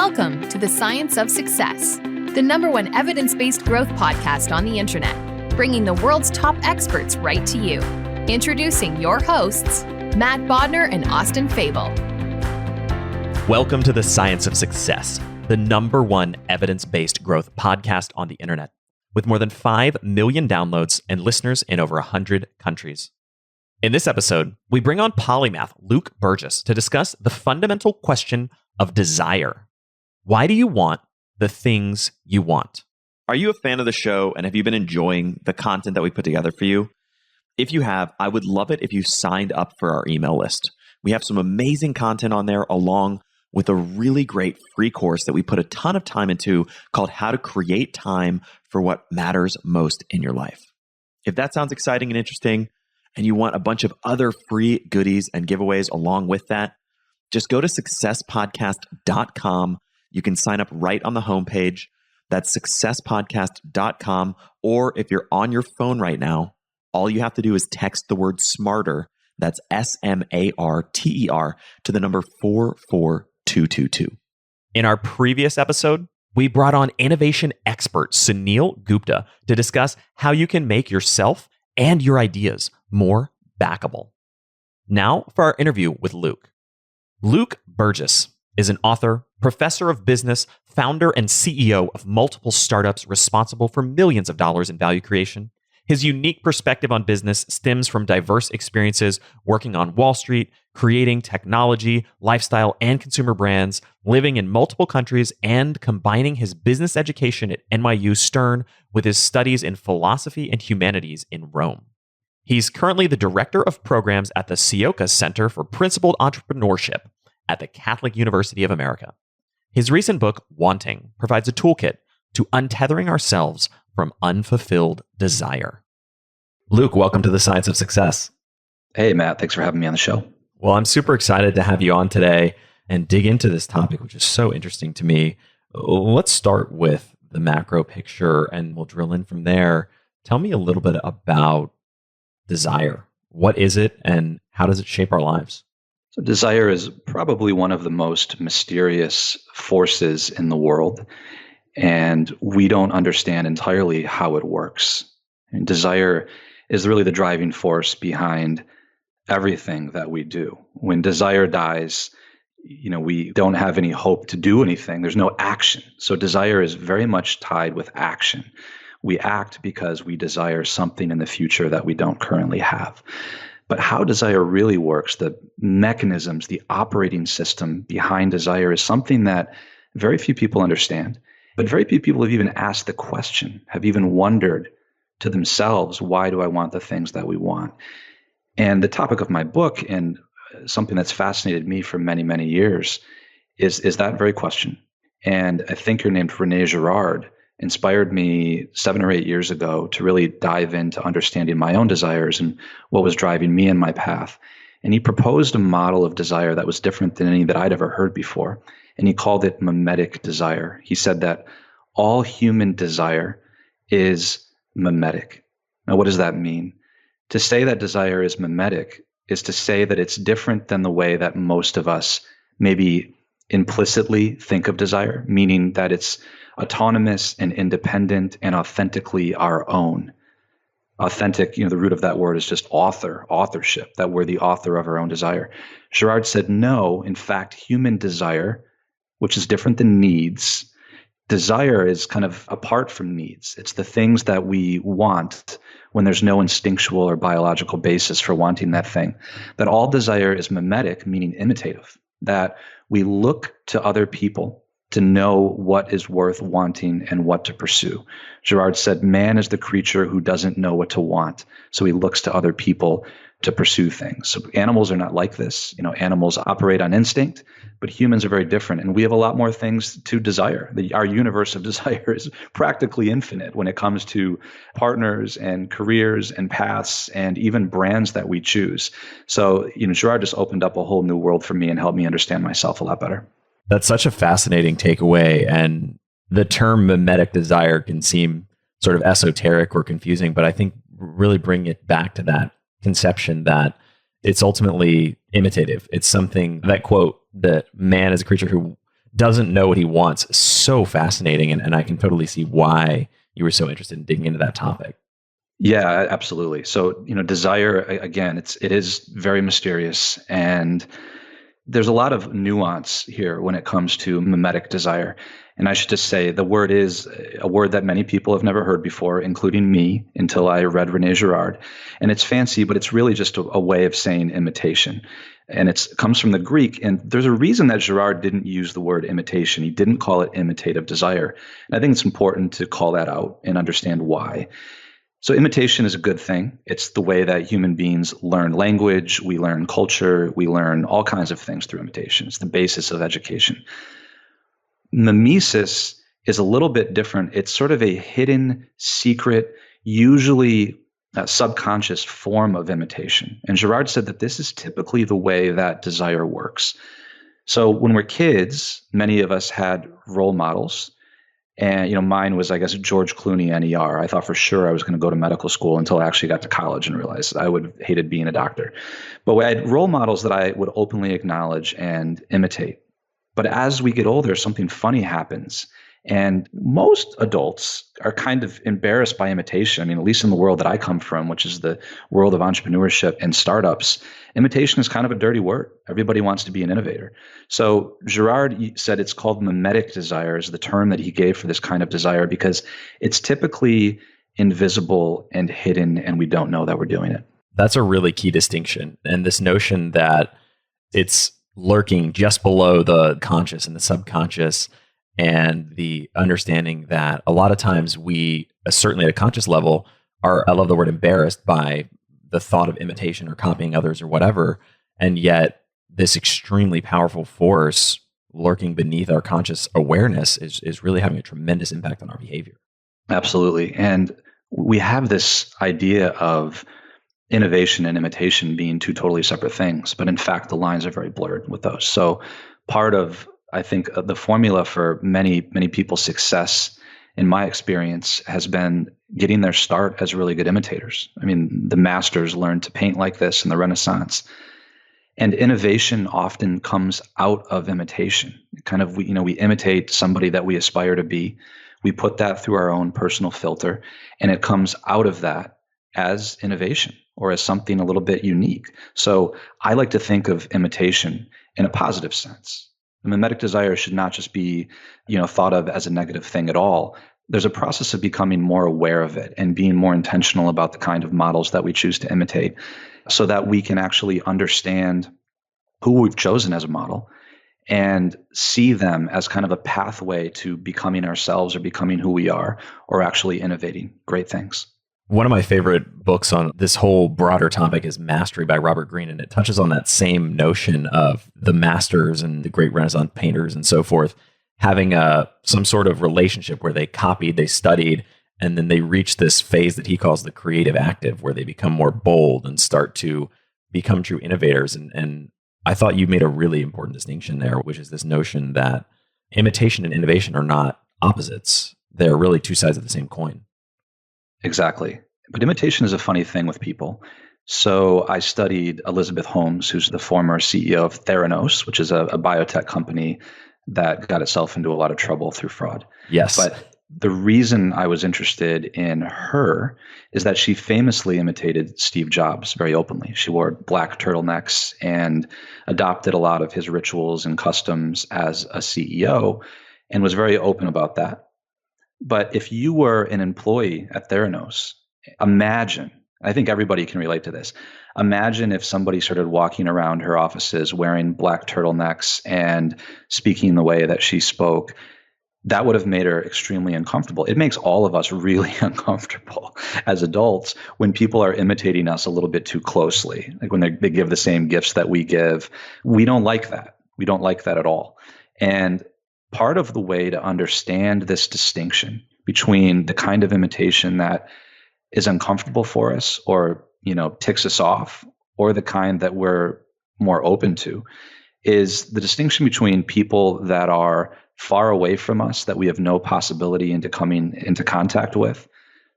Welcome to the Science of Success, the #1 evidence-based growth podcast on the internet, bringing the world's top experts right to you. Introducing your hosts, Matt Bodner and Austin Fable. Welcome to the Science of Success, the #1 evidence-based growth podcast on the internet, with more than 5 million downloads and listeners in over 100 countries. In this episode, we bring on polymath Luke Burgis to discuss the fundamental question of desire. Why do you want the things you want? Are you a fan of the show, and have you been enjoying the content that we put together for you? If you have, I would love it if you signed up for our email list. We have some amazing content on there, along with a really great free course that we put a ton of time into called How to Create Time for What Matters Most in Your Life. If that sounds exciting and interesting, and you want a bunch of other free goodies and giveaways along with that, just go to successpodcast.com. You can sign up right on the homepage. That's successpodcast.com. Or if you're on your phone right now, all you have to do is text the word SMARTER, that's SMARTER, to the number 44222. In our previous episode, we brought on innovation expert Sunil Gupta to discuss how you can make yourself and your ideas more backable. Now for our interview with Luke. Luke Burgis is an author, professor of business, founder and CEO of multiple startups responsible for millions of dollars in value creation. His unique perspective on business stems from diverse experiences working on Wall Street, creating technology, lifestyle, and consumer brands, living in multiple countries, and combining his business education at NYU Stern with his studies in philosophy and humanities in Rome. He's currently the director of programs at the Sioka Center for Principled Entrepreneurship at the Catholic University of America. His recent book, Wanting, provides a toolkit to untethering ourselves from unfulfilled desire. Luke, welcome to the Science of Success. Hey, Matt. Thanks for having me on the show. Well, I'm super excited to have you on today and dig into this topic, which is so interesting to me. Let's start with the macro picture and we'll drill in from there. Tell me a little bit about desire. What is it and how does it shape our lives? So desire is probably one of the most mysterious forces in the world, and we don't understand entirely how it works. And desire is really the driving force behind everything that we do. When desire dies, we don't have any hope to do anything. There's no action. So desire is very much tied with action. We act because we desire something in the future that we don't currently have. But how desire really works, the mechanisms, the operating system behind desire is something that very few people understand. But very few people have even asked the question, have even wondered to themselves, why do I want the things that we want? And the topic of my book, and something that's fascinated me for many, many years, is that very question. And a thinker named Rene Girard inspired me 7 or 8 years ago to really dive into understanding my own desires and what was driving me in my path. And he proposed a model of desire that was different than any that I'd ever heard before. And he called it mimetic desire. He said that all human desire is mimetic. Now, what does that mean? To say that desire is mimetic is to say that it's different than the way that most of us maybe implicitly think of desire, meaning that it's autonomous and independent and authentically our own. Authentic, the root of that word is just authorship, that we're the author of our own desire. Girard said, no, in fact, human desire, which is different than needs, desire is kind of apart from needs. It's the things that we want when there's no instinctual or biological basis for wanting that thing. That all desire is mimetic, meaning imitative, that we look to other people to know what is worth wanting and what to pursue. Girard said, man is the creature who doesn't know what to want, so he looks to other people to pursue things. So animals are not like this. Animals operate on instinct, but humans are very different, and we have a lot more things to desire. Our universe of desire is practically infinite when it comes to partners and careers and paths and even brands that we choose. So, Girard just opened up a whole new world for me and helped me understand myself a lot better. That's such a fascinating takeaway. And the term mimetic desire can seem sort of esoteric or confusing, but I think really bring it back to that conception that it's ultimately imitative. It's something that, quote, that man is a creature who doesn't know what he wants. So fascinating. And I can totally see why you were so interested in digging into that topic. Yeah, absolutely. So, desire, again, it is very mysterious, and there's a lot of nuance here when it comes to mimetic desire. And I should just say the word is a word that many people have never heard before, including me, until I read René Girard. And it's fancy, but it's really just a way of saying imitation. And it comes from the Greek. And there's a reason that Girard didn't use the word imitation. He didn't call it imitative desire. And I think it's important to call that out and understand why. So imitation is a good thing. It's the way that human beings learn language, we learn culture, we learn all kinds of things through imitation. It's the basis of education. Mimesis is a little bit different. It's sort of a hidden, secret, usually subconscious form of imitation. And Girard said that this is typically the way that desire works. So when we're kids, many of us had role models. And, mine was, I guess, George Clooney, NER. I thought for sure I was going to go to medical school until I actually got to college and realized I would have hated being a doctor. But I had role models that I would openly acknowledge and imitate. But as we get older, something funny happens. And most adults are kind of embarrassed by imitation. I mean, at least in the world that I come from, which is the world of entrepreneurship and startups, imitation is kind of a dirty word. Everybody wants to be an innovator. So Girard said it's called mimetic desire is the term that he gave for this kind of desire because it's typically invisible and hidden, and we don't know that we're doing it. That's a really key distinction. And this notion that it's lurking just below the conscious and the subconscious, and the understanding that a lot of times we, certainly at a conscious level, are, I love the word embarrassed by the thought of imitation or copying others or whatever. And yet this extremely powerful force lurking beneath our conscious awareness is really having a tremendous impact on our behavior. Absolutely. And we have this idea of innovation and imitation being two totally separate things. But in fact, the lines are very blurred with those. So part of, I think, the formula for many, many people's success, in my experience, has been getting their start as really good imitators. I mean, the masters learned to paint like this in the Renaissance. And innovation often comes out of imitation. Kind of, we imitate somebody that we aspire to be. We put that through our own personal filter, and it comes out of that as innovation or as something a little bit unique. So I like to think of imitation in a positive sense. The mimetic desire should not just be, thought of as a negative thing at all. There's a process of becoming more aware of it and being more intentional about the kind of models that we choose to imitate so that we can actually understand who we've chosen as a model and see them as kind of a pathway to becoming ourselves or becoming who we are or actually innovating great things. One of my favorite books on this whole broader topic is Mastery by Robert Greene, and it touches on that same notion of the masters and the great Renaissance painters and so forth having some sort of relationship where they copied, they studied, and then they reach this phase that he calls the creative active, where they become more bold and start to become true innovators. And I thought you made a really important distinction there, which is this notion that imitation and innovation are not opposites. They're really two sides of the same coin. Exactly. But imitation is a funny thing with people. So I studied Elizabeth Holmes, who's the former CEO of Theranos, which is a biotech company that got itself into a lot of trouble through fraud. Yes. But the reason I was interested in her is that she famously imitated Steve Jobs very openly. She wore black turtlenecks and adopted a lot of his rituals and customs as a CEO and was very open about that. But if you were an employee at Theranos, imagine, I think everybody can relate to this. Imagine if somebody started walking around her offices wearing black turtlenecks and speaking the way that she spoke. That would have made her extremely uncomfortable. It makes all of us really uncomfortable as adults when people are imitating us a little bit too closely. Like when they give the same gifts that we give. We don't like that. We don't like that at all. And part of the way to understand this distinction between the kind of imitation that is uncomfortable for us or, ticks us off, or the kind that we're more open to, is the distinction between people that are far away from us, that we have no possibility into coming into contact with.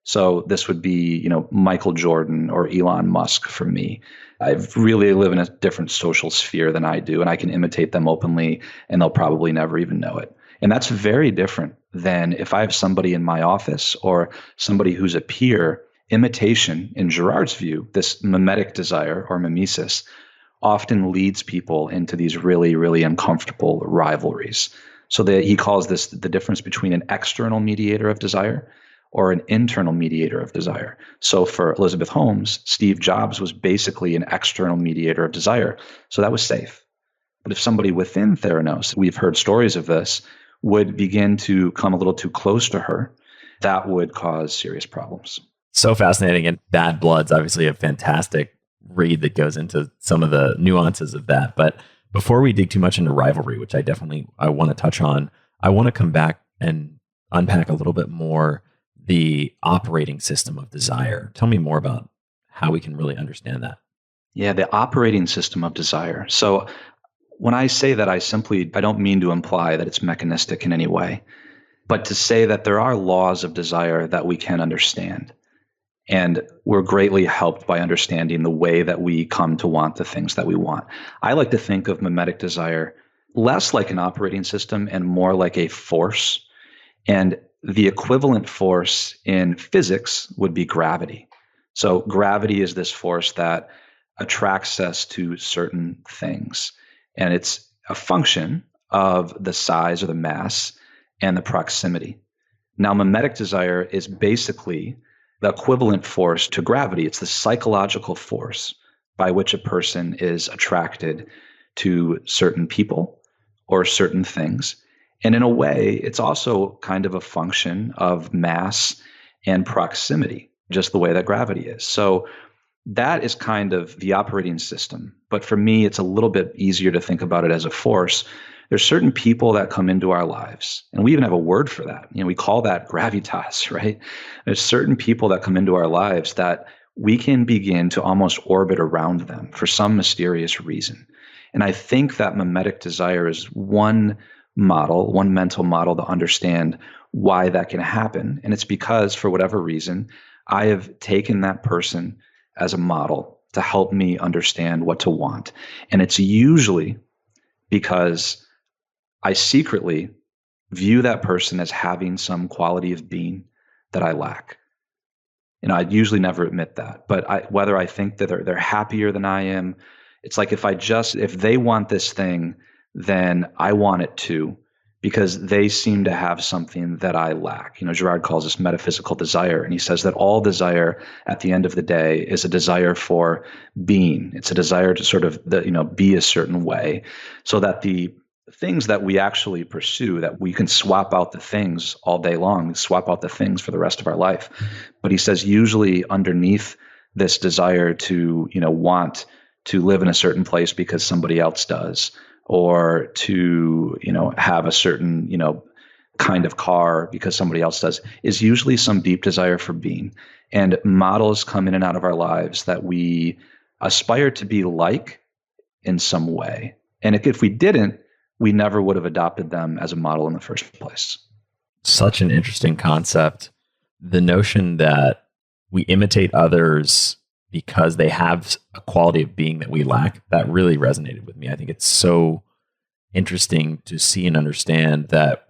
So this would be, Michael Jordan or Elon Musk for me. I really live in a different social sphere than I do, and I can imitate them openly, and they'll probably never even know it. And that's very different than if I have somebody in my office or somebody who's a peer. Imitation, in Girard's view, this mimetic desire or mimesis, often leads people into these really, really uncomfortable rivalries. So that he calls this the difference between an external mediator of desire or an internal mediator of desire. So for Elizabeth Holmes, Steve Jobs was basically an external mediator of desire. So that was safe. But if somebody within Theranos, we've heard stories of this, would begin to come a little too close to her, that would cause serious problems. So fascinating. And Bad Blood's obviously a fantastic read that goes into some of the nuances of that. But before we dig too much into rivalry, which I want to touch on, I want to come back and unpack a little bit more the operating system of desire. Tell me more about how we can really understand that. Yeah, the operating system of desire. So when I say that, I don't mean to imply that it's mechanistic in any way, but to say that there are laws of desire that we can understand. And we're greatly helped by understanding the way that we come to want the things that we want. I like to think of mimetic desire less like an operating system and more like a force. And the equivalent force in physics would be gravity. So gravity is this force that attracts us to certain things. And it's a function of the size or the mass and the proximity. Now, mimetic desire is basically the equivalent force to gravity. It's the psychological force by which a person is attracted to certain people or certain things. And in a way, it's also kind of a function of mass and proximity, just the way that gravity is. So that is kind of the operating system. But for me, it's a little bit easier to think about it as a force. There's certain people that come into our lives, and we even have a word for that. We call that gravitas, right? There's certain people that come into our lives that we can begin to almost orbit around them for some mysterious reason. And I think that mimetic desire is one mental model to understand why that can happen. And it's because, for whatever reason, I have taken that person as a model to help me understand what to want. And it's usually because I secretly view that person as having some quality of being that I lack. I'd usually never admit that, but whether I think that they're happier than I am, it's like if they want this thing, then I want it too, because they seem to have something that I lack. Girard calls this metaphysical desire, and he says that all desire at the end of the day is a desire for being. It's a desire to sort of be a certain way, so that the things that we actually pursue, that we can swap out the things all day long, swap out the things for the rest of our life. But he says usually underneath this desire to, want to live in a certain place because somebody else does, or to, have a certain, kind of car because somebody else does, is usually some deep desire for being. And models come in and out of our lives that we aspire to be like in some way. And if we didn't, we never would have adopted them as a model in the first place. Such an interesting concept. The notion that we imitate others because they have a quality of being that we lack, that really resonated with me. I think it's so interesting to see and understand that,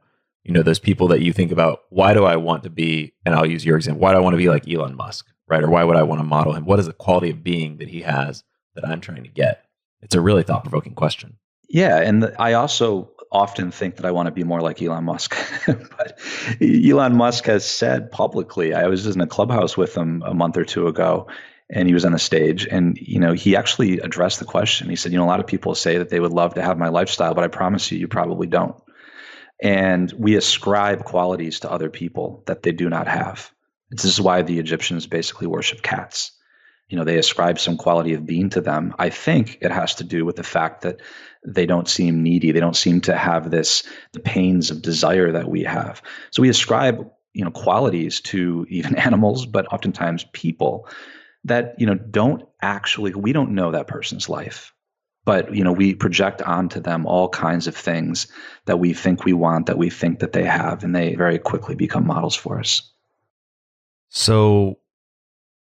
those people that you think about, why do I want to be, and I'll use your example, why do I want to be like Elon Musk, right? Or why would I want to model him? What is the quality of being that he has that I'm trying to get? It's a really thought-provoking question. Yeah, and I also often think that I want to be more like Elon Musk. But Elon Musk has said publicly, I was just in a clubhouse with him a month or two ago, and he was on the stage, and he actually addressed the question. He said, a lot of people say that they would love to have my lifestyle, but I promise you probably don't. And we ascribe qualities to other people that they do not have. This is why the Egyptians basically worship cats. They ascribe some quality of being to them. I think it has to do with the fact that they don't seem needy. They don't seem to have the pains of desire that we have. So we ascribe, qualities to even animals, but oftentimes people that, we don't know that person's life, but, we project onto them all kinds of things that we think we want, that we think that they have, and they very quickly become models for us. So,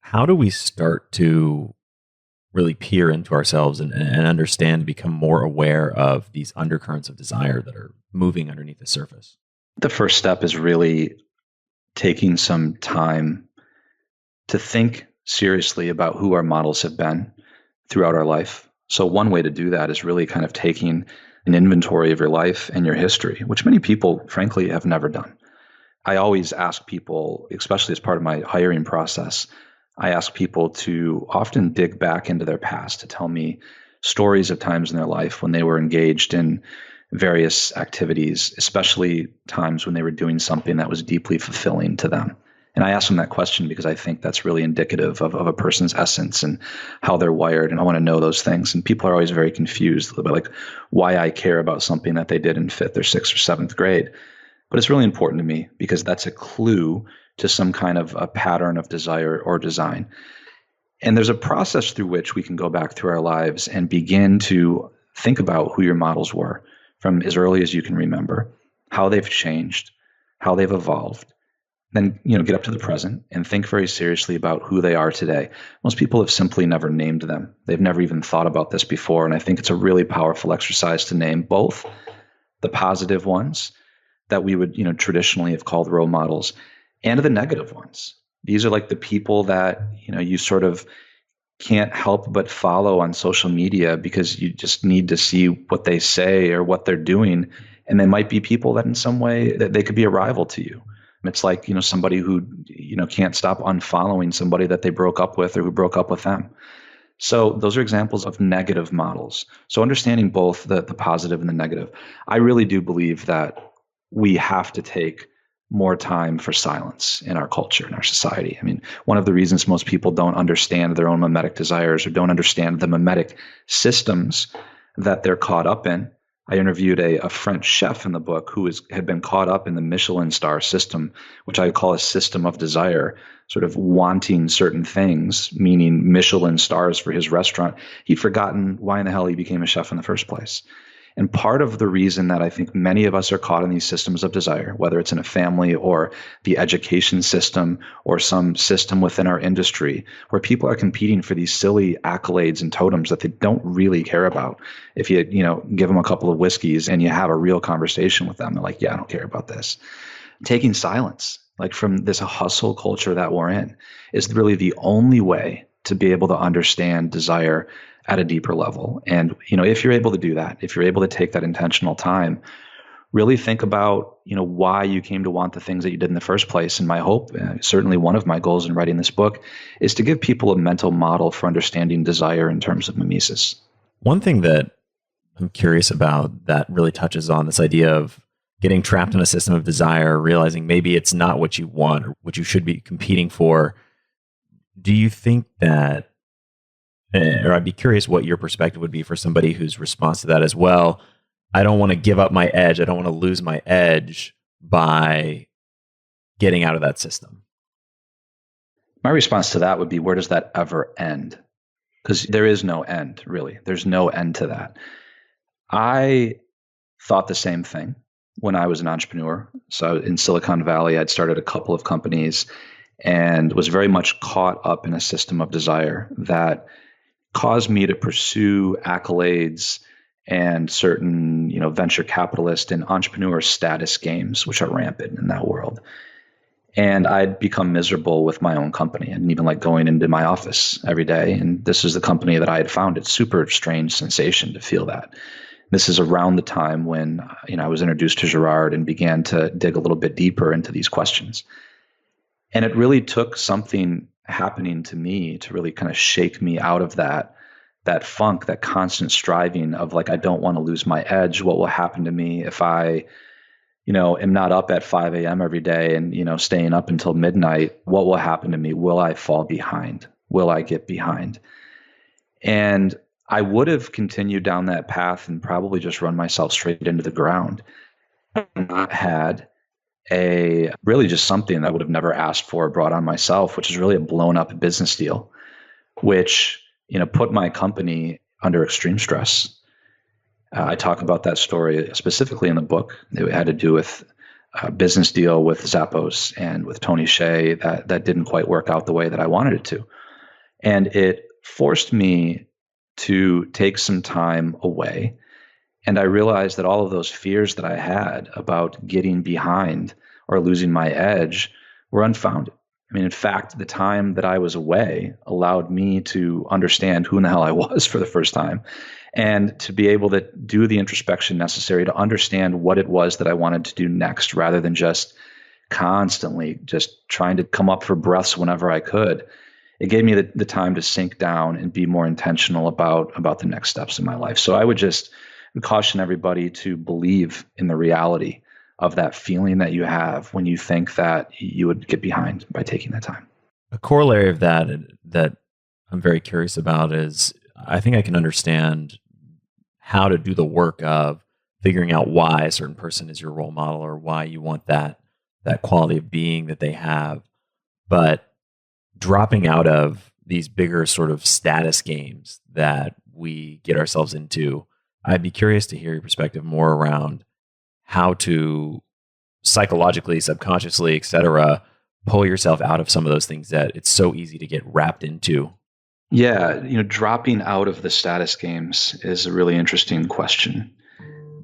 how do we start to really peer into ourselves and understand, become more aware of these undercurrents of desire that are moving underneath the surface? The first step is really taking some time to think seriously about who our models have been throughout our life. So, one way to do that is really kind of taking an inventory of your life and your history, which many people, frankly, have never done. I always ask people, especially as part of my hiring process, I ask people to often dig back into their past to tell me stories of times in their life when they were engaged in various activities, especially times when they were doing something that was deeply fulfilling to them. And I ask them that question because I think that's really indicative of a person's essence and how they're wired. And I want to know those things. And people are always very confused about like why I care about something that they did in fifth or sixth or seventh grade. But it's really important to me because that's a clue to some kind of a pattern of desire or design. And there's a process through which we can go back through our lives and begin to think about who your models were from as early as you can remember, how they've changed, how they've evolved. Then, get up to the present and think very seriously about who they are today. Most people have simply never named them. They've never even thought about this before. And I think it's a really powerful exercise to name both the positive ones that we would, traditionally have called role models, and the negative ones. These are like the people that, you sort of can't help but follow on social media because you just need to see what they say or what they're doing. And they might be people that in some way that they could be a rival to you. It's like, somebody who, can't stop unfollowing somebody that they broke up with or who broke up with them. So those are examples of negative models. So understanding both the positive and the negative. I really do believe that we have to take more time for silence in our culture, in our society. I mean, one of the reasons most people don't understand their own mimetic desires or don't understand the mimetic systems that they're caught up in. I interviewed a French chef in the book who had been caught up in the Michelin star system, which I call a system of desire, sort of wanting certain things, meaning Michelin stars for his restaurant. He'd forgotten why in the hell he became a chef in the first place. And part of the reason that I think many of us are caught in these systems of desire, whether it's in a family or the education system or some system within our industry, where people are competing for these silly accolades and totems that they don't really care about. If you, give them a couple of whiskeys and you have a real conversation with them, they're like, yeah, I don't care about this. Taking silence, like from this hustle culture that we're in, is really the only way to be able to understand desire at a deeper level. And, if you're able to do that, if you're able to take that intentional time, really think about, why you came to want the things that you did in the first place. And my hope, certainly one of my goals in writing this book, is to give people a mental model for understanding desire in terms of mimesis. One thing that I'm curious about that really touches on this idea of getting trapped in a system of desire, realizing maybe it's not what you want or what you should be competing for. Do you think that, or I'd be curious what your perspective would be for somebody whose response to that as well, I don't want to give up my edge. I don't want to lose my edge by getting out of that system. My response to that would be, where does that ever end? Because there is no end, really. There's no end to that. I thought the same thing when I was an entrepreneur. So in Silicon Valley, I'd started a couple of companies and was very much caught up in a system of desire that caused me to pursue accolades and certain, venture capitalist and entrepreneur status games, which are rampant in that world. And I'd become miserable with my own company. I didn't even like going into my office every day. And this is the company that I had founded. Super strange sensation to feel that. This is around the time when, I was introduced to Girard and began to dig a little bit deeper into these questions. And it really took something happening to me to really kind of shake me out of that funk, that constant striving of like, I don't want to lose my edge. What will happen to me if I, am not up at 5 a.m. every day and, staying up until midnight? What will happen to me? Will I fall behind? Will I get behind? And I would have continued down that path and probably just run myself straight into the ground. I've not had really just something that I would have never asked for or brought on myself, which is really a blown up business deal, which, put my company under extreme stress. I talk about that story specifically in the book. It had to do with business deal with Zappos and with Tony Hsieh that didn't quite work out the way that I wanted it to. And it forced me to take some time away. And I realized that all of those fears that I had about getting behind or losing my edge were unfounded. I mean, in fact, the time that I was away allowed me to understand who in the hell I was for the first time, and to be able to do the introspection necessary to understand what it was that I wanted to do next, rather than just constantly just trying to come up for breaths whenever I could. It gave me the time to sink down and be more intentional about the next steps in my life. So I would just caution everybody to believe in the reality of that feeling that you have when you think that you would get behind by taking that time. A corollary of that I'm very curious about is, I think I can understand how to do the work of figuring out why a certain person is your role model, or why you want that quality of being that they have. But dropping out of these bigger sort of status games that we get ourselves into, I'd be curious to hear your perspective more around how to psychologically, subconsciously, et cetera, pull yourself out of some of those things that it's so easy to get wrapped into. Yeah, dropping out of the status games is a really interesting question.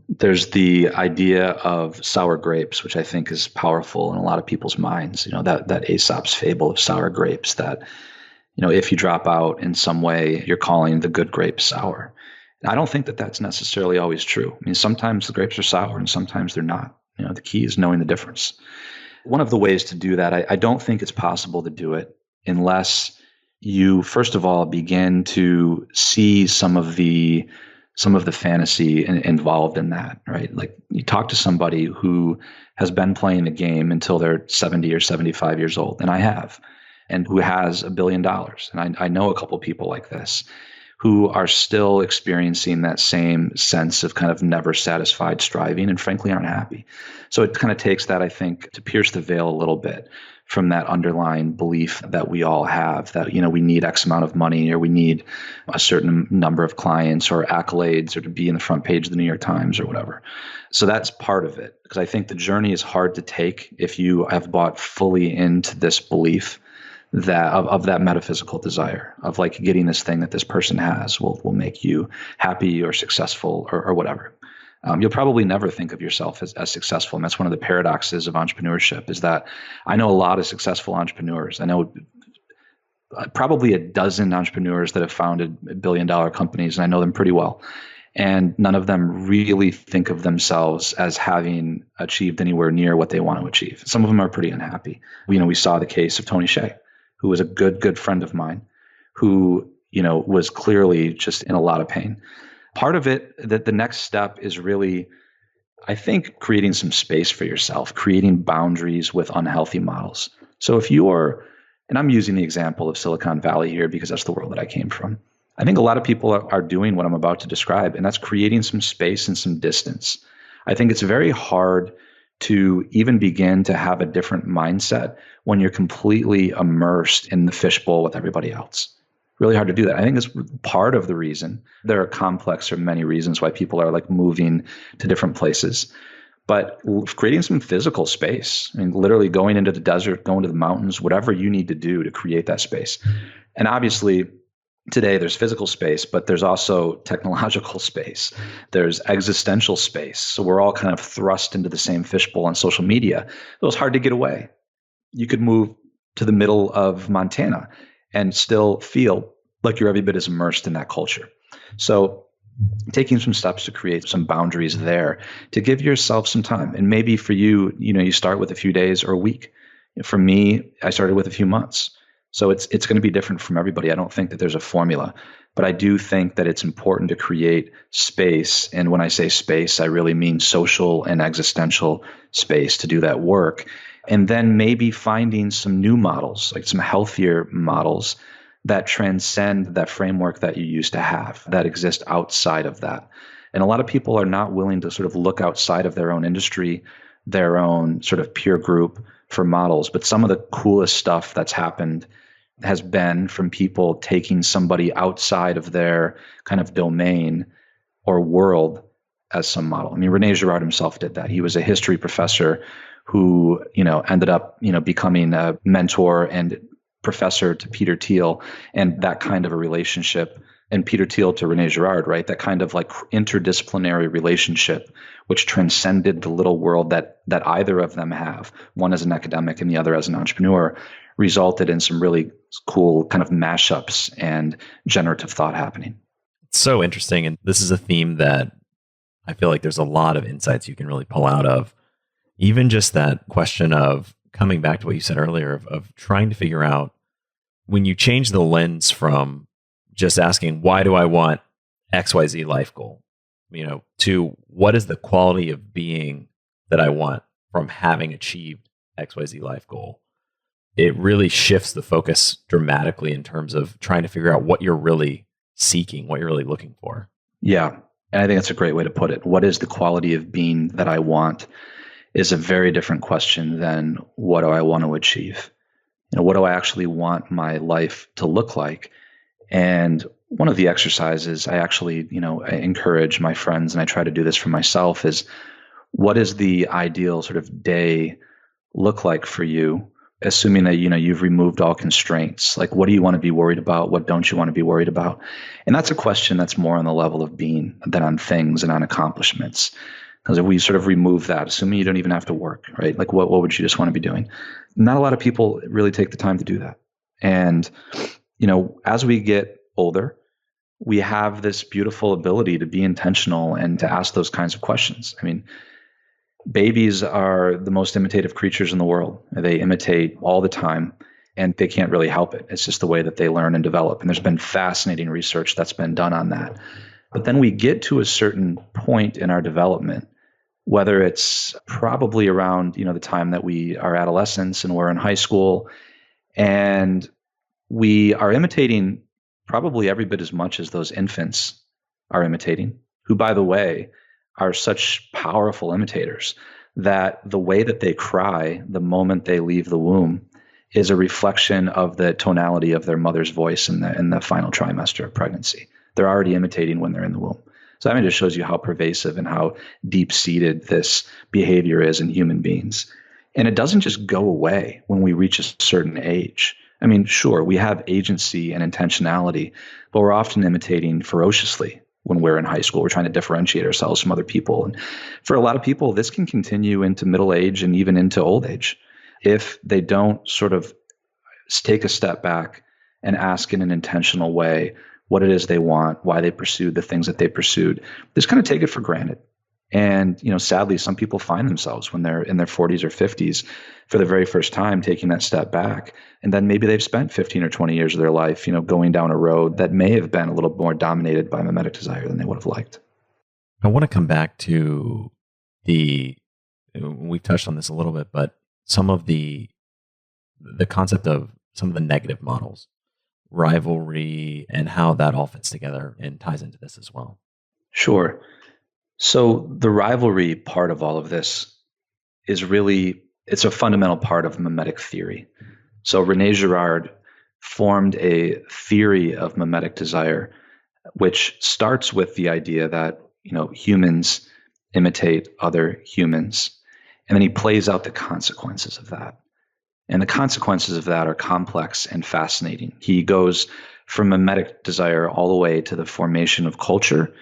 There's the idea of sour grapes, which I think is powerful in a lot of people's minds. That Aesop's fable of sour grapes, that, if you drop out in some way, you're calling the good grapes sour. And I don't think that that's necessarily always true. I mean, sometimes the grapes are sour and sometimes they're not. The key is knowing the difference. One of the ways to do that, I don't think it's possible to do it unless you, first of all, begin to see some of the fantasy involved in that, right? Like, you talk to somebody who has been playing the game until they're 70 or 75 years old, and I have, and who has $1 billion. And I know a couple people like this who are still experiencing that same sense of kind of never satisfied striving, and frankly aren't happy. So it kind of takes that, I think, to pierce the veil a little bit from that underlying belief that we all have that, we need X amount of money, or we need a certain number of clients or accolades, or to be in the front page of the New York Times or whatever. So that's part of it, because I think the journey is hard to take if you have bought fully into this belief that of that metaphysical desire of like getting this thing that this person has will make you happy or successful or whatever. You'll probably never think of yourself as successful. And that's one of the paradoxes of entrepreneurship, is that I know a lot of successful entrepreneurs. I know probably a dozen entrepreneurs that have founded $1 billion companies, and I know them pretty well. And none of them really think of themselves as having achieved anywhere near what they want to achieve. Some of them are pretty unhappy. We saw the case of Tony Hsieh, who was a good friend of mine, who, was clearly just in a lot of pain. Part of it, that the next step is really, I think, creating some space for yourself, creating boundaries with unhealthy models. So if you're, and I'm using the example of Silicon Valley here because that's the world that I came from. I think a lot of people are doing what I'm about to describe, and that's creating some space and some distance. I think it's very hard to even begin to have a different mindset when you're completely immersed in the fishbowl with everybody else. Really hard to do that. I think it's part of the reason. There are complex or many reasons why people are like moving to different places. But creating some physical space, literally going into the desert, going to the mountains, whatever you need to do to create that space. And obviously, today there's physical space, but there's also technological space. There's existential space. So we're all kind of thrust into the same fishbowl on social media. It was hard to get away. You could move to the middle of Montana and still feel like you're every bit as immersed in that culture. So taking some steps to create some boundaries there, to give yourself some time. And maybe for you, you start with a few days or a week. For me, I started with a few months. So it's going to be different from everybody. I don't think that there's a formula, but I do think that it's important to create space. And when I say space, I really mean social and existential space to do that work. And then maybe finding some new models, like some healthier models that transcend that framework that you used to have, that exist outside of that. And a lot of people are not willing to sort of look outside of their own industry, their own sort of peer group for models. But some of the coolest stuff that's happened has been from people taking somebody outside of their kind of domain or world as some model. Rene Girard himself did that. He was a history professor who, ended up, becoming a mentor and professor to Peter Thiel, and that kind of a relationship, and Peter Thiel to Rene Girard, right? That kind of like interdisciplinary relationship, which transcended the little world that either of them have, one as an academic and the other as an entrepreneur, resulted in some really cool kind of mashups and generative thought happening. It's so interesting. And this is a theme that I feel like there's a lot of insights you can really pull out of. Even just that question of coming back to what you said earlier of trying to figure out when you change the lens from just asking, why do I want XYZ life goal, to what is the quality of being that I want from having achieved XYZ life goal. It really shifts the focus dramatically in terms of trying to figure out what you're really seeking, what you're really looking for. Yeah. And I think that's a great way to put it. What is the quality of being that I want is a very different question than what do I want to achieve? What do I actually want my life to look like? And one of the exercises I actually, I encourage my friends, and I try to do this for myself, is what is the ideal sort of day look like for you, assuming that, you've removed all constraints? Like, what do you want to be worried about? What don't you want to be worried about? And that's a question that's more on the level of being than on things and on accomplishments. Because if we sort of remove that, assuming you don't even have to work, right? Like, what would you just want to be doing? Not a lot of people really take the time to do that. And, as we get older, we have this beautiful ability to be intentional and to ask those kinds of questions. I mean, babies are the most imitative creatures in the world. They imitate all the time, and they can't really help it. It's just the way that they learn and develop. And there's been fascinating research that's been done on that. But then we get to a certain point in our development, whether it's probably around, the time that we are adolescents and we're in high school, and we are imitating probably every bit as much as those infants are imitating, who, by the way, are such powerful imitators that the way that they cry the moment they leave the womb is a reflection of the tonality of their mother's voice in the final trimester of pregnancy. They're already imitating when they're in the womb. So that just shows you how pervasive and how deep-seated this behavior is in human beings. And it doesn't just go away when we reach a certain age. I mean, sure, we have agency and intentionality, but we're often imitating ferociously when we're in high school. We're trying to differentiate ourselves from other people. And for a lot of people, this can continue into middle age and even into old age if they don't sort of take a step back and ask in an intentional way what it is they want, why they pursued the things that they pursued. Just kind of take it for granted. And, sadly, some people find themselves when they're in their 40s or 50s for the very first time taking that step back. And then maybe they've spent 15 or 20 years of their life, going down a road that may have been a little more dominated by mimetic desire than they would have liked. I want to come back to we've touched on this a little bit, but some of the concept of some of the negative models, rivalry, and how that all fits together and ties into this as well. Sure. So the rivalry part of all of this is really, it's a fundamental part of mimetic theory. So Rene Girard formed a theory of mimetic desire, which starts with the idea that, humans imitate other humans. And then he plays out the consequences of that. And the consequences of that are complex and fascinating. He goes from mimetic desire all the way to the formation of culture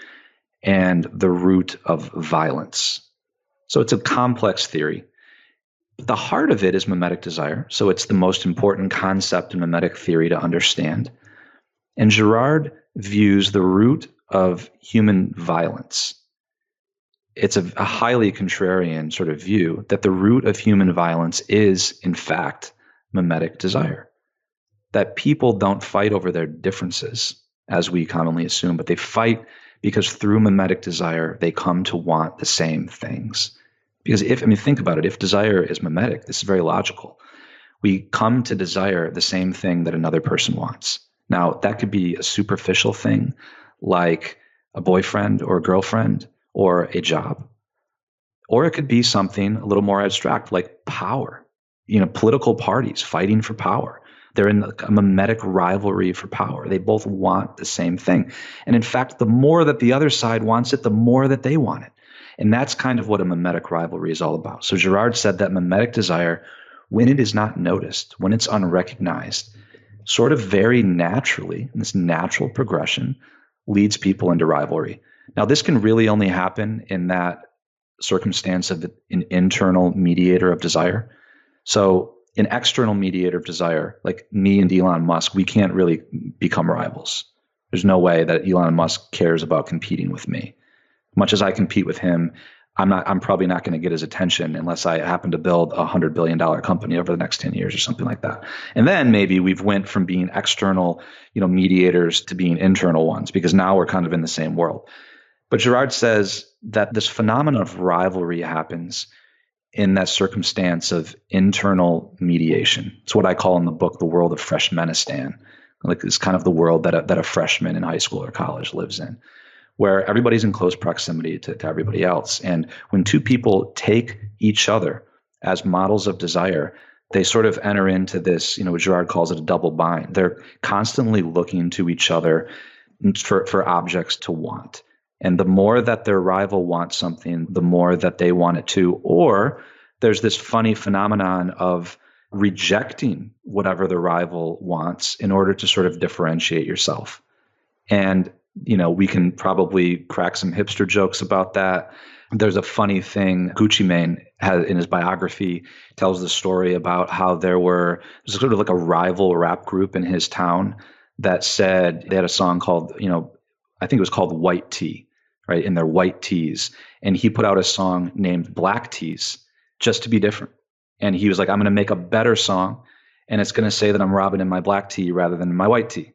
and the root of violence. So it's a complex theory. But the heart of it is mimetic desire. So it's the most important concept in mimetic theory to understand. And Girard views the root of human violence. It's a highly contrarian sort of view that the root of human violence is, in fact, mimetic desire. That people don't fight over their differences, as we commonly assume, but they fight because through mimetic desire, they come to want the same things. Because think about it, if desire is mimetic, this is very logical. We come to desire the same thing that another person wants. Now, that could be a superficial thing like a boyfriend or a girlfriend or a job. Or it could be something a little more abstract like power. Political parties fighting for power. They're in a mimetic rivalry for power. They both want the same thing. And in fact, the more that the other side wants it, the more that they want it. And that's kind of what a mimetic rivalry is all about. So Girard said that mimetic desire, when it is not noticed, when it's unrecognized, sort of very naturally, in this natural progression, leads people into rivalry. Now, this can really only happen in that circumstance of an internal mediator of desire. So an external mediator of desire, like me and Elon Musk, we can't really become rivals. There's no way that Elon Musk cares about competing with me. Much as I compete with him, I'm probably not going to get his attention unless I happen to build a $100 billion company over the next 10 years or something like that. And then maybe we've went from being external, mediators to being internal ones, because now we're kind of in the same world. But Girard says that this phenomenon of rivalry happens in that circumstance of internal mediation. It's what I call in the book the world of freshmanistan. Like it's kind of the world that a freshman in high school or college lives in, where everybody's in close proximity to everybody else. And when two people take each other as models of desire, they sort of enter into this, what Girard calls it a double bind. They're constantly looking to each other for objects to want. And the more that their rival wants something, the more that they want it too. Or there's this funny phenomenon of rejecting whatever the rival wants in order to sort of differentiate yourself. And we can probably crack some hipster jokes about that. There's a funny thing Gucci Mane has in his biography, tells the story about how there's sort of like a rival rap group in his town that said they had a song called, I think it was called White Tea, right? In their white tees. And he put out a song named Black Tees just to be different. And he was like, I'm going to make a better song and it's going to say that I'm robbing in my black tea rather than in my white tea.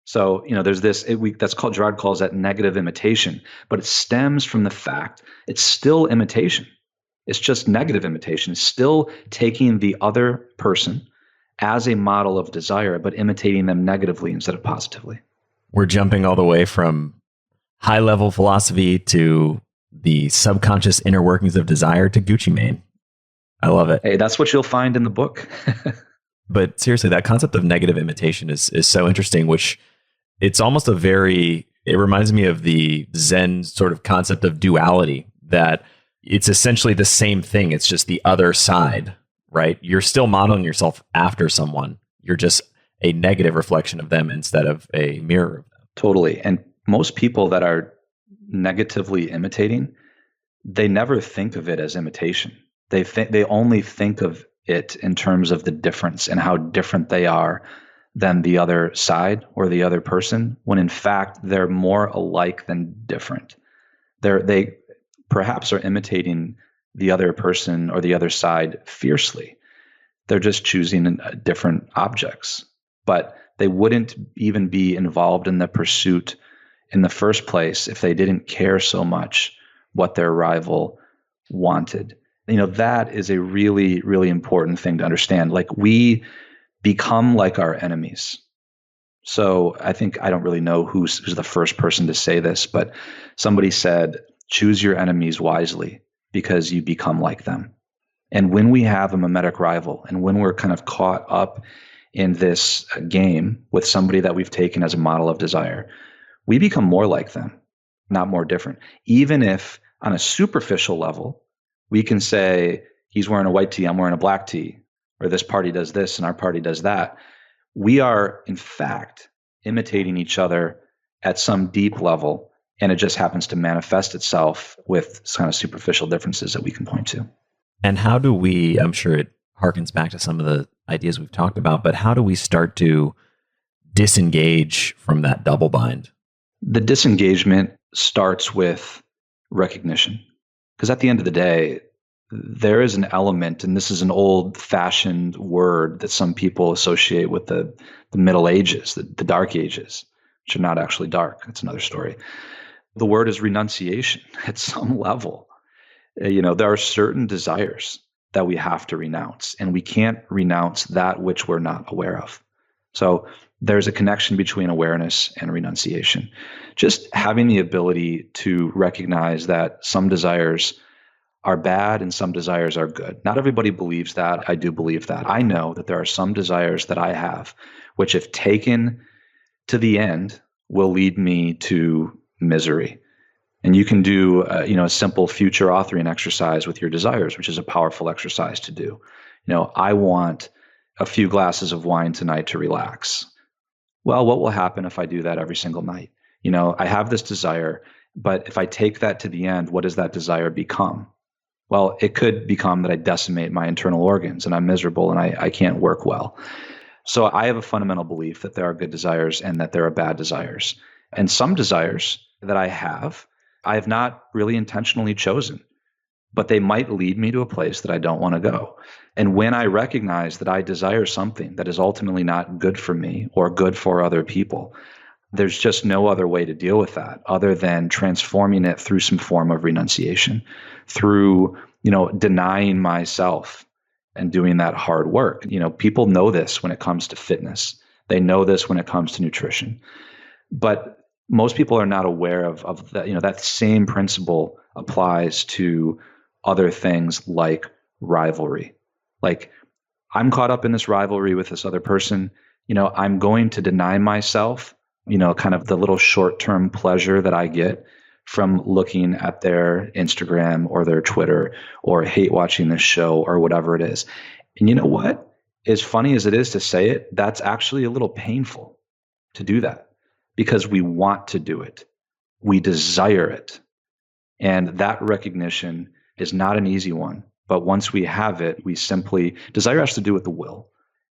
So, there's this, that's called, Girard calls that negative imitation, but it stems from the fact it's still imitation. It's just negative imitation. It's still taking the other person as a model of desire, but imitating them negatively instead of positively. We're jumping all the way from high level philosophy to the subconscious inner workings of desire to Gucci Mane. I love it. Hey, that's what you'll find in the book. But seriously, that concept of negative imitation is so interesting, which it's almost it reminds me of the Zen sort of concept of duality, that it's essentially the same thing. It's just the other side, right? You're still modeling yourself after someone. You're just a negative reflection of them instead of a mirror of them. Totally. And most people that are negatively imitating, they never think of it as imitation. They only think of it in terms of the difference and how different they are than the other side or the other person, when in fact they're more alike than different. They perhaps are imitating the other person or the other side fiercely. They're just choosing different objects, but they wouldn't even be involved in the pursuit in the first place if they didn't care so much what their rival wanted. That is a really, really important thing to understand. Like, we become like our enemies. So I don't really know who's the first person to say this, but somebody said, choose your enemies wisely because you become like them. And when we have a mimetic rival and when we're kind of caught up in this game with somebody that we've taken as a model of desire, we become more like them, not more different. Even if on a superficial level, we can say, he's wearing a white tee, I'm wearing a black tee, or this party does this and our party does that. We are, in fact, imitating each other at some deep level, and it just happens to manifest itself with kind of superficial differences that we can point to. And how do we, I'm sure it harkens back to some of the ideas we've talked about, but how do we start to disengage from that double bind? The disengagement starts with recognition. Because at the end of the day, there is an element, and this is an old-fashioned word that some people associate with the Middle Ages, the Dark Ages, which are not actually dark. That's another story. The word is renunciation at some level. There are certain desires that we have to renounce, and we can't renounce that which we're not aware of. So there's a connection between awareness and renunciation. Just having the ability to recognize that some desires are bad and some desires are good. Not everybody believes that. I do believe that. I know that there are some desires that I have, which if taken to the end, will lead me to misery. And you can do a simple future authoring exercise with your desires, which is a powerful exercise to do. I want a few glasses of wine tonight to relax. Well, what will happen if I do that every single night? I have this desire, but if I take that to the end, what does that desire become? Well, it could become that I decimate my internal organs and I'm miserable and I can't work well. So I have a fundamental belief that there are good desires and that there are bad desires. And some desires that I have not really intentionally chosen, but they might lead me to a place that I don't want to go. And when I recognize that I desire something that is ultimately not good for me or good for other people, there's just no other way to deal with that other than transforming it through some form of renunciation, through, denying myself and doing that hard work. People know this when it comes to fitness. They know this when it comes to nutrition. But most people are not aware of that. That same principle applies to other things like rivalry. Like, I'm caught up in this rivalry with this other person. I'm going to deny myself, kind of the little short-term pleasure that I get from looking at their Instagram or their Twitter or hate watching this show or whatever it is. And you know what? As funny as it is to say it, that's actually a little painful to do that because we want to do it. We desire it. And that recognition is not an easy one. But once we have it, desire has to do with the will.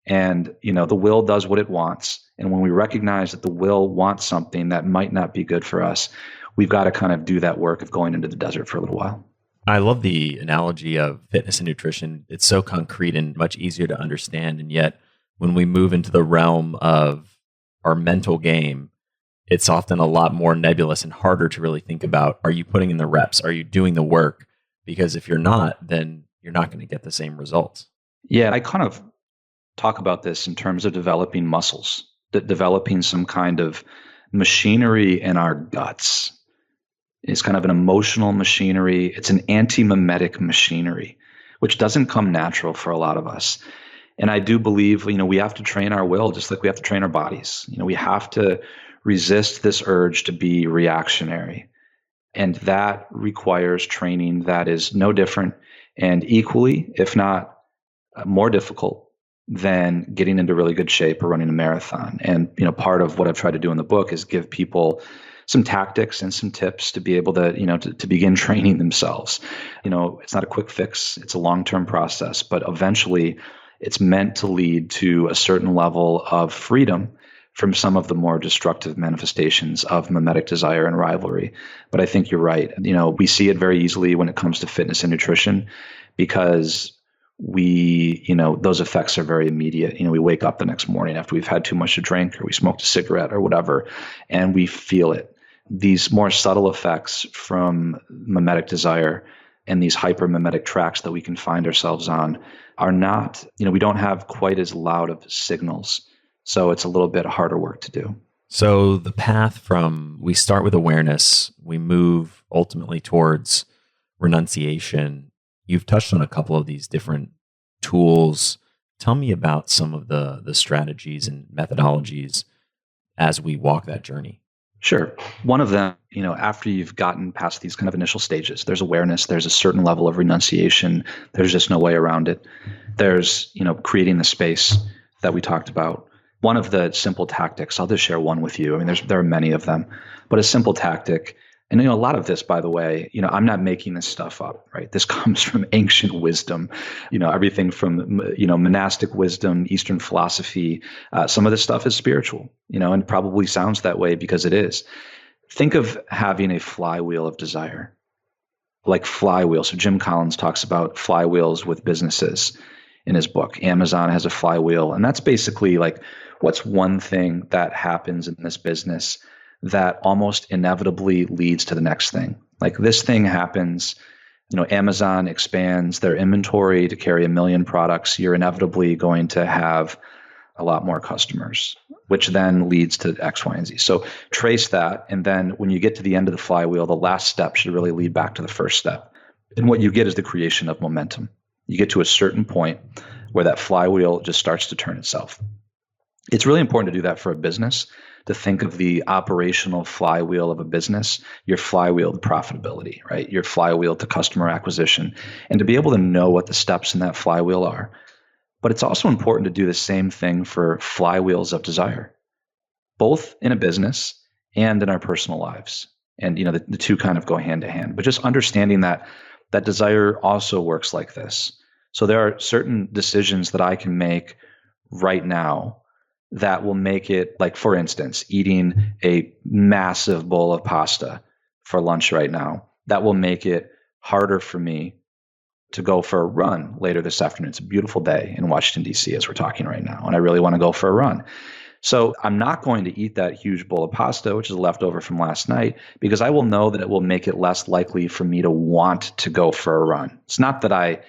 And, the will does what it wants. And when we recognize that the will wants something that might not be good for us, we've got to kind of do that work of going into the desert for a little while. I love the analogy of fitness and nutrition. It's so concrete and much easier to understand. And yet, when we move into the realm of our mental game, it's often a lot more nebulous and harder to really think about, are you putting in the reps? Are you doing the work? Because if you're not, then you're not going to get the same results. Yeah, I kind of talk about this in terms of developing muscles, developing some kind of machinery in our guts. It's kind of an emotional machinery. It's an anti-mimetic machinery, which doesn't come natural for a lot of us. And I do believe, we have to train our will just like we have to train our bodies. We have to resist this urge to be reactionary. And that requires training that is no different and equally, if not more difficult than getting into really good shape or running a marathon. And, part of what I've tried to do in the book is give people some tactics and some tips to be able to, to begin training themselves. It's not a quick fix. It's a long-term process, but eventually it's meant to lead to a certain level of freedom from some of the more destructive manifestations of mimetic desire and rivalry. But I think you're right. We see it very easily when it comes to fitness and nutrition because those effects are very immediate. We wake up the next morning after we've had too much to drink or we smoked a cigarette or whatever, and we feel it. These more subtle effects from mimetic desire and these hyper-mimetic tracks that we can find ourselves on are not, we don't have quite as loud of signals. So it's a little bit harder work to do. So the path from, we start with awareness, we move ultimately towards renunciation. You've touched on a couple of these different tools. Tell me about some of the strategies and methodologies as we walk that journey. Sure. One of them, after you've gotten past these kind of initial stages, there's awareness, there's a certain level of renunciation. There's just no way around it. There's, creating the space that we talked about. One of the simple tactics, I'll just share one with you. I mean, there are many of them, but a simple tactic, and a lot of this, by the way, I'm not making this stuff up, right? This comes from ancient wisdom, everything from, monastic wisdom, Eastern philosophy. Some of this stuff is spiritual, and probably sounds that way because it is. Think of having a flywheel of desire, like flywheel. So Jim Collins talks about flywheels with businesses in his book. Amazon has a flywheel, and that's basically like, what's one thing that happens in this business that almost inevitably leads to the next thing? Like, this thing happens, Amazon expands their inventory to carry 1 million products. You're inevitably going to have a lot more customers, which then leads to X, Y, and Z. So trace that. And then when you get to the end of the flywheel, the last step should really lead back to the first step. And what you get is the creation of momentum. You get to a certain point where that flywheel just starts to turn itself. It's really important to do that for a business to think of the operational flywheel of a business, your flywheel to profitability, right? Your flywheel to customer acquisition, and to be able to know what the steps in that flywheel are. But it's also important to do the same thing for flywheels of desire, both in a business and in our personal lives. And the two kind of go hand to hand. But just understanding that desire also works like this. So there are certain decisions that I can make right now that will make it, like, for instance, eating a massive bowl of pasta for lunch right now, that will make it harder for me to go for a run later this afternoon. It's a beautiful day in Washington, D.C. as we're talking right now, and I really want to go for a run. So I'm not going to eat that huge bowl of pasta, which is leftover from last night, because I will know that it will make it less likely for me to want to go for a run. It's not that I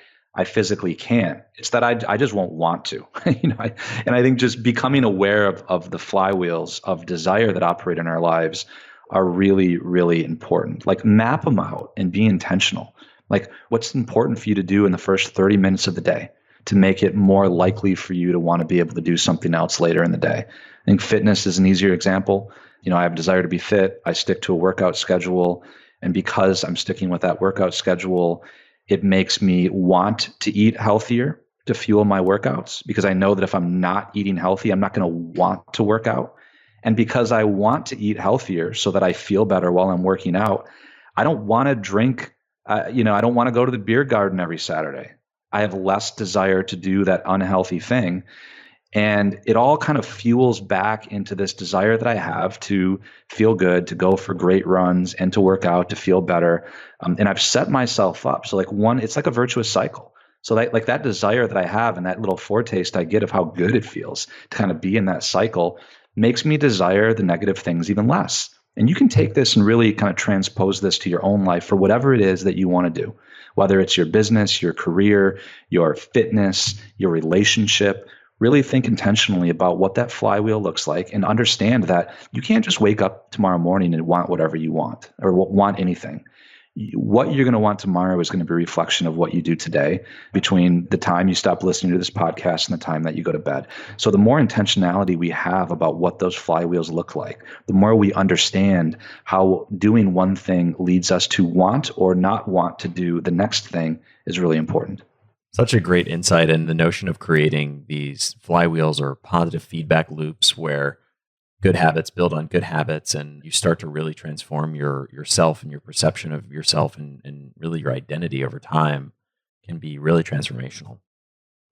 physically can't. It's that I just won't want to. And I think just becoming aware of the flywheels of desire that operate in our lives are really, really important. Like, map them out and be intentional. Like, what's important for you to do in the first 30 minutes of the day to make it more likely for you to want to be able to do something else later in the day? I think fitness is an easier example. I have a desire to be fit. I stick to a workout schedule. And because I'm sticking with that workout schedule, it makes me want to eat healthier to fuel my workouts, because I know that if I'm not eating healthy, I'm not going to want to work out. And because I want to eat healthier so that I feel better while I'm working out, I don't want to drink. I don't want to go to the beer garden every Saturday. I have less desire to do that unhealthy thing. And it all kind of fuels back into this desire that I have to feel good, to go for great runs, and to work out, to feel better. And I've set myself up. So it's like a virtuous cycle. So that desire that I have and that little foretaste I get of how good it feels to kind of be in that cycle makes me desire the negative things even less. And you can take this and really kind of transpose this to your own life for whatever it is that you want to do, whether it's your business, your career, your fitness, your relationship. Really think intentionally about what that flywheel looks like, and understand that you can't just wake up tomorrow morning and want whatever you want or want anything. What you're going to want tomorrow is going to be a reflection of what you do today between the time you stop listening to this podcast and the time that you go to bed. So the more intentionality we have about what those flywheels look like, the more we understand how doing one thing leads us to want or not want to do the next thing is really important. Such a great insight in the notion of creating these flywheels or positive feedback loops where good habits build on good habits, and you start to really transform yourself and your perception of yourself and really your identity over time can be really transformational.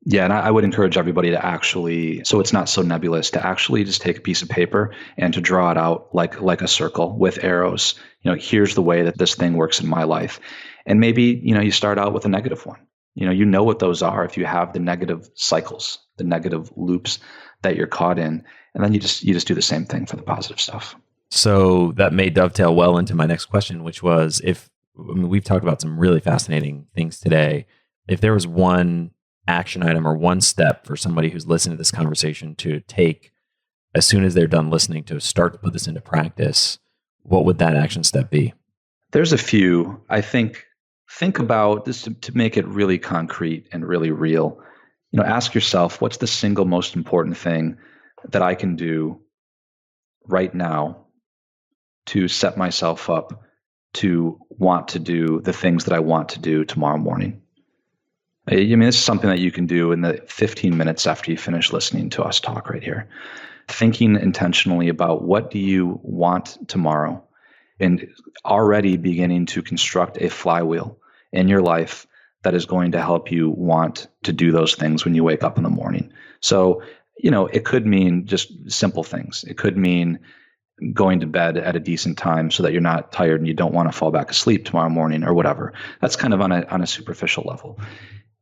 Yeah, and I would encourage everybody to actually, so it's not so nebulous, to actually just take a piece of paper and to draw it out like a circle with arrows. Here's the way that this thing works in my life. And maybe, you start out with a negative one. You know what those are if you have the negative cycles, the negative loops that you're caught in, and then you just do the same thing for the positive stuff. So that may dovetail well into my next question, which was we've talked about some really fascinating things today. If there was one action item or one step for somebody who's listening to this conversation to take as soon as they're done listening to start to put this into practice, what would that action step be? There's a few. I think about this to make it really concrete and really real. Ask yourself, what's the single most important thing that I can do right now to set myself up to want to do the things that I want to do tomorrow morning? This is something that you can do in the 15 minutes after you finish listening to us talk right here. Thinking intentionally about what do you want tomorrow, and already beginning to construct a flywheel in your life that is going to help you want to do those things when you wake up in the morning. So, it could mean just simple things. It could mean going to bed at a decent time so that you're not tired and you don't want to fall back asleep tomorrow morning or whatever. That's kind of on a superficial level.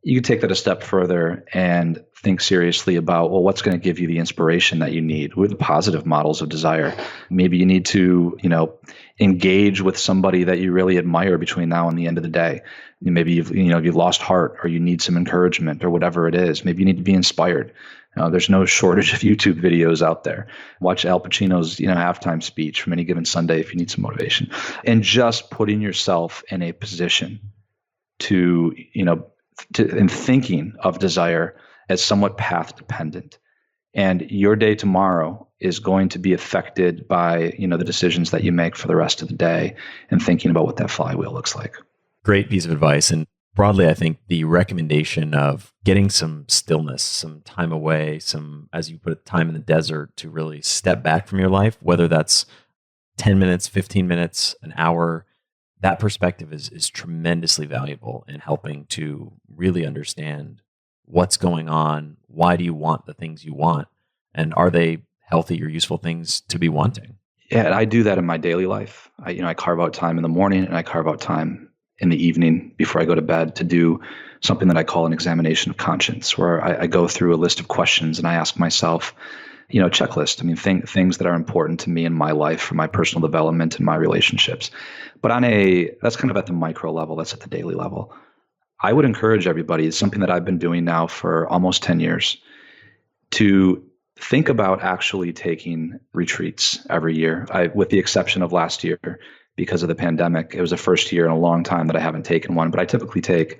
You can take that a step further and think seriously about, well, what's going to give you the inspiration that you need? What are the positive models of desire? Maybe you need to, engage with somebody that you really admire between now and the end of the day. Maybe you've lost heart, or you need some encouragement, or whatever it is. Maybe you need to be inspired. There's no shortage of YouTube videos out there. Watch Al Pacino's, halftime speech from Any Given Sunday if you need some motivation. And just putting yourself in a position to, in thinking of desire as somewhat path dependent. And your day tomorrow is going to be affected by, the decisions that you make for the rest of the day and thinking about what that flywheel looks like. Great piece of advice. And broadly, I think the recommendation of getting some stillness, some time away, some, as you put it, time in the desert to really step back from your life, whether that's 10 minutes, 15 minutes, an hour, that perspective is tremendously valuable in helping to really understand what's going on. Why do you want the things you want? And are they healthy or useful things to be wanting? Yeah, and I do that in my daily life. I carve out time in the morning and I carve out time in the evening before I go to bed to do something that I call an examination of conscience, where I go through a list of questions and I ask myself, checklist. Things that are important to me in my life for my personal development and my relationships. But that's kind of at the micro level, that's at the daily level. I would encourage everybody, it's something that I've been doing now for almost 10 years, to think about actually taking retreats every year. With the exception of last year, because of the pandemic, it was the first year in a long time that I haven't taken one, but I typically take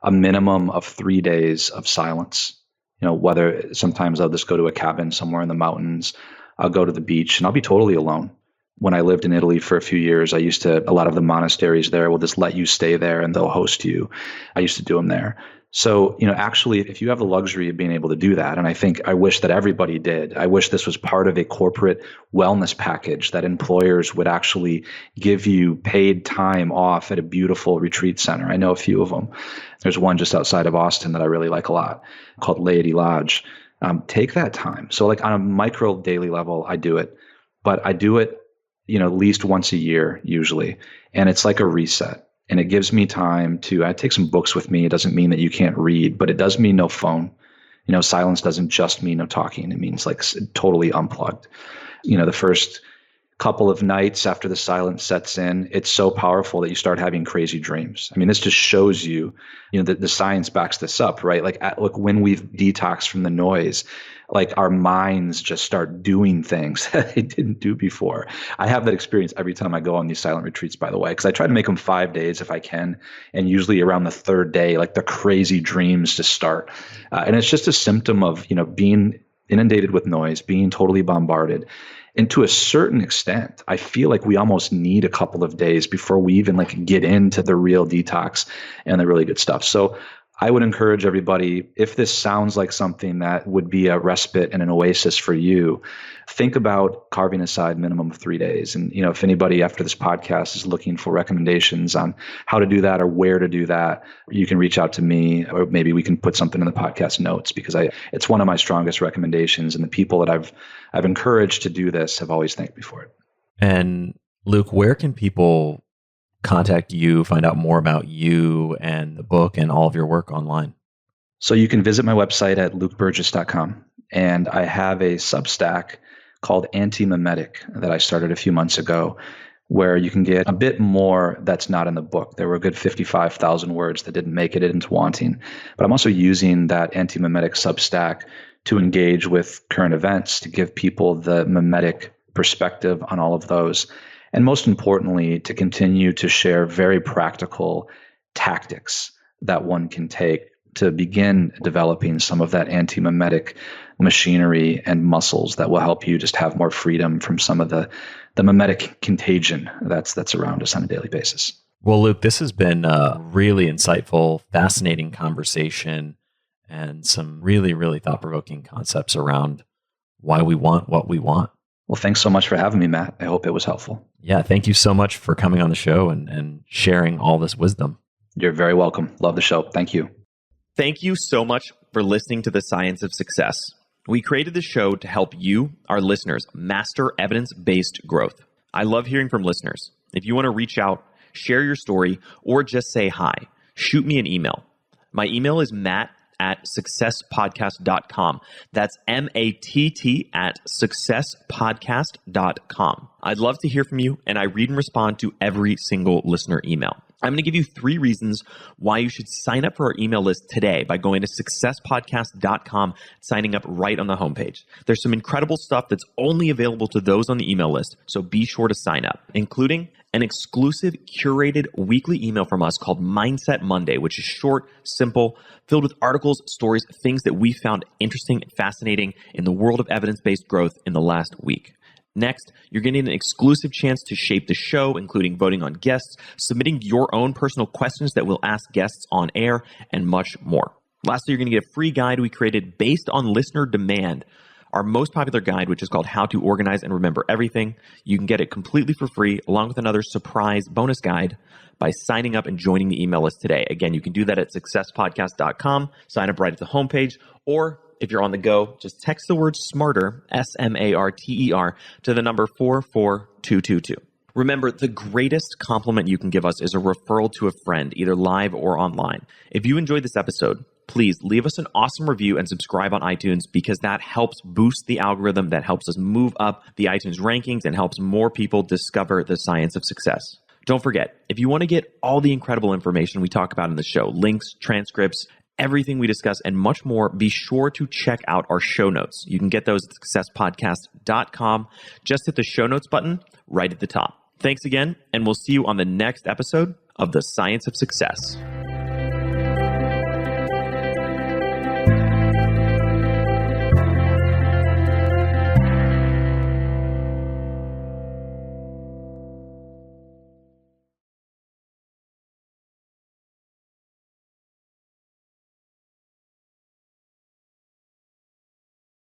a minimum of 3 days of silence. Whether sometimes I'll just go to a cabin somewhere in the mountains, I'll go to the beach and I'll be totally alone. When I lived in Italy for a few years, a lot of the monasteries there will just let you stay there and they'll host you. I used to do them there. So, actually, if you have the luxury of being able to do that, and I wish that everybody did, I wish this was part of a corporate wellness package that employers would actually give you paid time off at a beautiful retreat center. I know a few of them. There's one just outside of Austin that I really like a lot called Laity Lodge. Take that time. So like on a micro daily level, I do it, but I do it, at least once a year usually. And it's like a reset. And it gives me time I take some books with me. It doesn't mean that you can't read, but it does mean no phone. Silence doesn't just mean no talking. It means like totally unplugged. The first couple of nights after the silence sets in, it's so powerful that you start having crazy dreams. This just shows you, the science backs this up, right? Look, when we've detoxed from the noise, like our minds just start doing things that they didn't do before. I have that experience every time I go on these silent retreats, by the way, because I try to make them 5 days if I can. And usually around the third day, like the crazy dreams just start. And it's just a symptom of, being inundated with noise, being totally bombarded. And to a certain extent, I feel like we almost need a couple of days before we even get into the real detox and the really good stuff. So I would encourage everybody, if this sounds like something that would be a respite and an oasis for you, think about carving aside minimum of 3 days. And, if anybody after this podcast is looking for recommendations on how to do that or where to do that, you can reach out to me, or maybe we can put something in the podcast notes, because it's one of my strongest recommendations. And the people that I've encouraged to do this have always thanked me for it. And Luke, where can people contact you, find out more about you and the book and all of your work online? So you can visit my website at lukeburgis.com. And I have a Substack called Anti-Mimetic that I started a few months ago, where you can get a bit more that's not in the book. There were a good 55,000 words that didn't make it into Wanting. But I'm also using that Anti-Mimetic Substack to engage with current events, to give people the mimetic perspective on all of those. And most importantly, to continue to share very practical tactics that one can take to begin developing some of that anti-mimetic machinery and muscles that will help you just have more freedom from some of the mimetic contagion that's around us on a daily basis. Well, Luke, this has been a really insightful, fascinating conversation and some really, really thought-provoking concepts around why we want what we want. Well, thanks so much for having me, Matt. I hope it was helpful. Yeah, thank you so much for coming on the show and sharing all this wisdom. You're very welcome. Love the show. Thank you. Thank you so much for listening to The Science of Success. We created this show to help you, our listeners, master evidence-based growth. I love hearing from listeners. If you want to reach out, share your story, or just say hi, shoot me an email. My email is matt@successpodcast.com. That's matt@successpodcast.com. I'd love to hear from you, and I read and respond to every single listener email. I'm going to give you 3 reasons why you should sign up for our email list today by going to successpodcast.com, signing up right on the homepage. There's some incredible stuff that's only available to those on the email list, so be sure to sign up, including an exclusive curated weekly email from us called Mindset Monday, which is short, simple, filled with articles, stories, things that we found interesting and fascinating in the world of evidence-based growth in the last week. Next, you're getting an exclusive chance to shape the show, including voting on guests, submitting your own personal questions that we'll ask guests on air, and much more. Lastly, you're going to get a free guide we created based on listener demand, our most popular guide, which is called How to Organize and Remember Everything. You can get it completely for free, along with another surprise bonus guide by signing up and joining the email list today. Again, you can do that at successpodcast.com, sign up right at the homepage, or if you're on the go, just text the word SMARTER, SMARTER, to the number 44222. Remember, the greatest compliment you can give us is a referral to a friend, either live or online. If you enjoyed this episode, please leave us an awesome review and subscribe on iTunes, because that helps boost the algorithm, that helps us move up the iTunes rankings and helps more people discover the science of success. Don't forget, if you want to get all the incredible information we talk about in the show, links, transcripts, everything we discuss, and much more, be sure to check out our show notes. You can get those at successpodcast.com. Just hit the show notes button right at the top. Thanks again, and we'll see you on the next episode of The Science of Success.